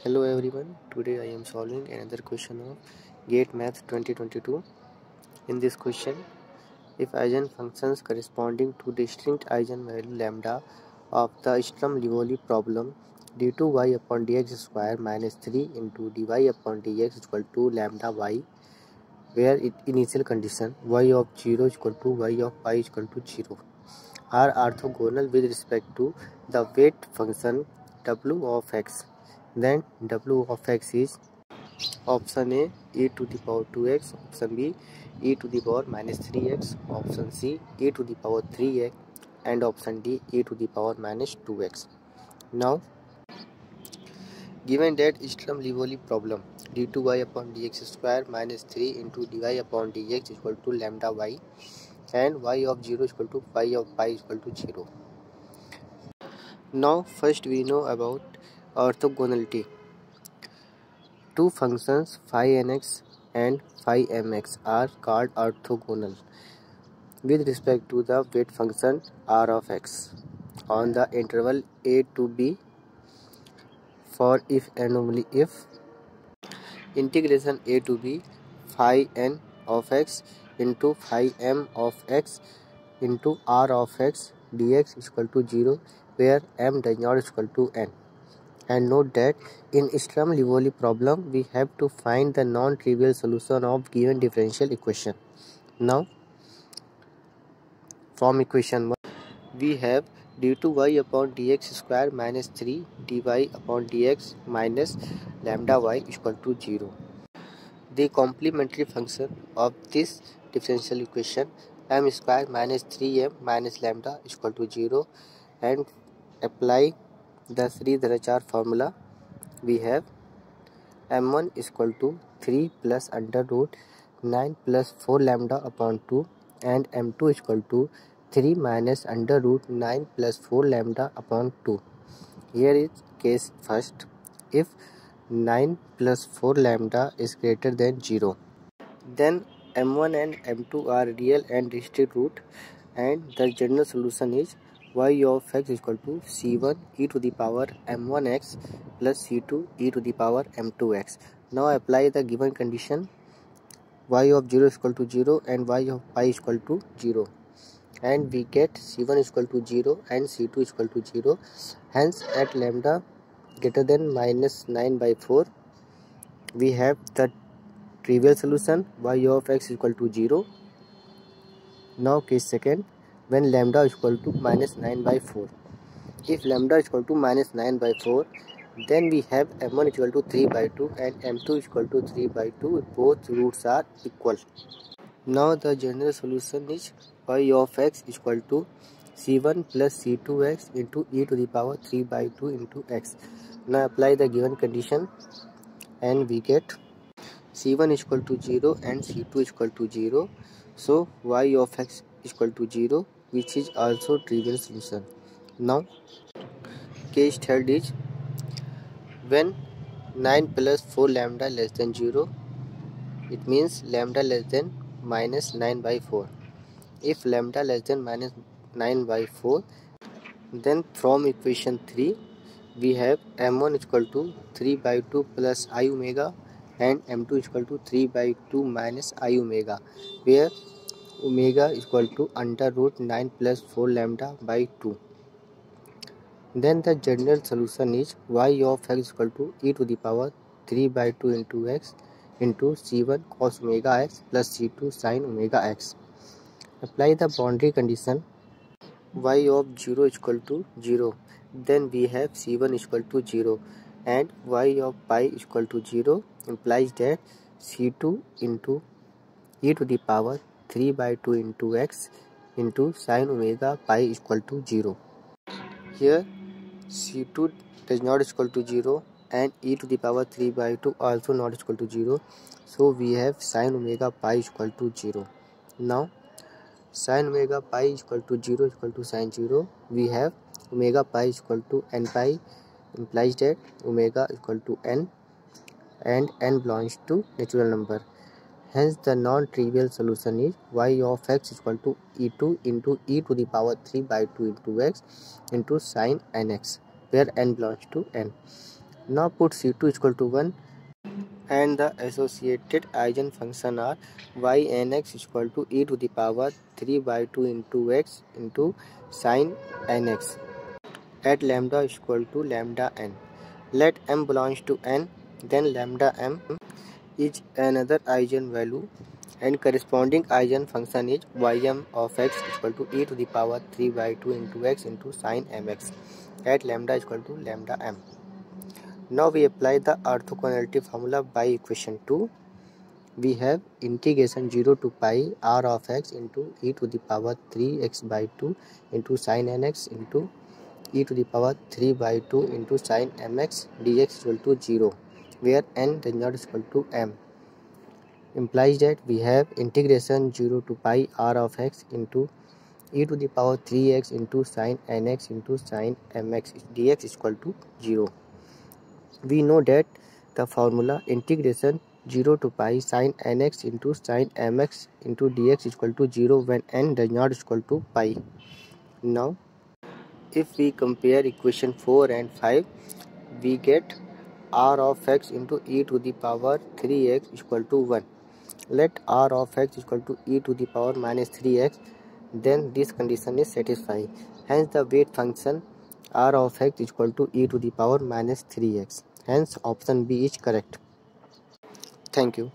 Hello everyone, today I am solving another question of GATE Math 2022. In this question, if eigenfunctions corresponding to distinct eigenvalue lambda of the Sturm-Liouville problem d 2 y upon dx square minus 3 into dy upon dx is equal to lambda y, where initial condition y of 0 is equal to y of pi is equal to 0 are orthogonal with respect to the weight function w of x, then w of x is option A e to the power 2x, option B e to the power minus 3x, option C e to the power 3x, and option D e to the power minus 2x. Now, given that Sturm-Liouville problem d2y upon dx square minus 3 into dy upon dx is equal to lambda y and y of 0 is equal to y of pi is equal to 0. Now, first we know about orthogonality. Two functions phi nx and phi mx are called orthogonal with respect to the weight function r of x on the interval a to b for if and only if integration a to b phi n of x into phi m of x into r of x dx is equal to 0, where m does not is equal to n. And note that in Sturm-Liouville problem we have to find the non-trivial solution of given differential equation. Now, from equation 1 we have d2y upon dx square minus 3 dy upon dx minus lambda y is equal to 0. The complementary function of this differential equation m square minus 3m minus lambda is equal to 0, and apply the Sridharacharya formula. We have m1 is equal to 3 plus under root 9 plus 4 lambda upon 2, and m2 is equal to 3 minus under root 9 plus 4 lambda upon 2. Here is case first. If 9 plus 4 lambda is greater than 0, then m1 and m2 are real and distinct root, and the general solution is y of x is equal to c1 e to the power m1x plus c2 e to the power m2x. Now apply the given condition y of 0 is equal to 0 and y of pi is equal to 0, and we get c1 is equal to 0 and c2 is equal to 0. Hence at lambda greater than minus 9 by 4 we have the trivial solution y of x is equal to 0. Now case second, when lambda is equal to minus 9 by 4. If lambda is equal to minus 9 by 4, then we have m1 is equal to 3 by 2 and m2 is equal to 3 by 2. Both roots are equal. Now the general solution is y of x is equal to c1 plus c2x into e to the power 3 by 2 into x. Now apply the given condition and we get c1 is equal to 0 and c2 is equal to 0. So y of x is equal to 0, which is also trivial solution. Now case third is when 9 plus 4 lambda less than 0, it means lambda less than minus 9 by 4. If lambda less than minus 9 by 4, then from equation 3 we have m1 is equal to 3 by 2 plus I omega and m2 is equal to 3 by 2 minus I omega, where omega is equal to under root 9 plus 4 lambda by 2. Then the general solution is y of x is equal to e to the power 3 by 2 into x into c1 cos omega x plus c2 sin omega x. Apply the boundary condition y of 0 is equal to 0. Then we have c1 is equal to 0 and y of pi is equal to 0, implies that c2 into e to the power 3 by 2 into x into sin omega pi is equal to 0. Here c2 does not is equal to 0 and e to the power 3 by 2 also not is equal to 0. So we have sin omega pi is equal to 0. Now sin omega pi is equal to 0 is equal to sin 0. We have omega pi is equal to n pi, implies that omega is equal to n and n belongs to natural number. Hence the non-trivial solution is y of x is equal to e2 into e to the power 3 by 2 into x into sin nx, where n belongs to n. Now put C2 equal to 1 and the associated eigenfunction are y(n)x equal to e to the power 3 by 2 into x into sin nx at lambda equal to lambda n. Let m belongs to n, then lambda m is another eigenvalue and corresponding eigenfunction is ym of x equal to e to the power 3 by 2 into x into sin mx at lambda equal to lambda m. Now we apply the orthogonality formula by equation 2. We have integration 0 to pi r of x into e to the power 3x by 2 into sin nx into e to the power 3 by 2 into sin mx dx equal to 0, where n does not equal to m. Implies that we have integration 0 to pi r of x into e to the power 3x into sin nx into sin mx dx is equal to 0. We know that the formula integration 0 to pi sin nx into sin mx into dx is equal to 0 when n does not equal to pi. Now, if we compare equation 4 and 5, we get r of x into e to the power 3x equal to 1. Let r of x equal to e to the power minus 3x, then this condition is satisfied. Hence the weight function r of x equal to e to the power minus 3x. Hence option B is correct. Thank you.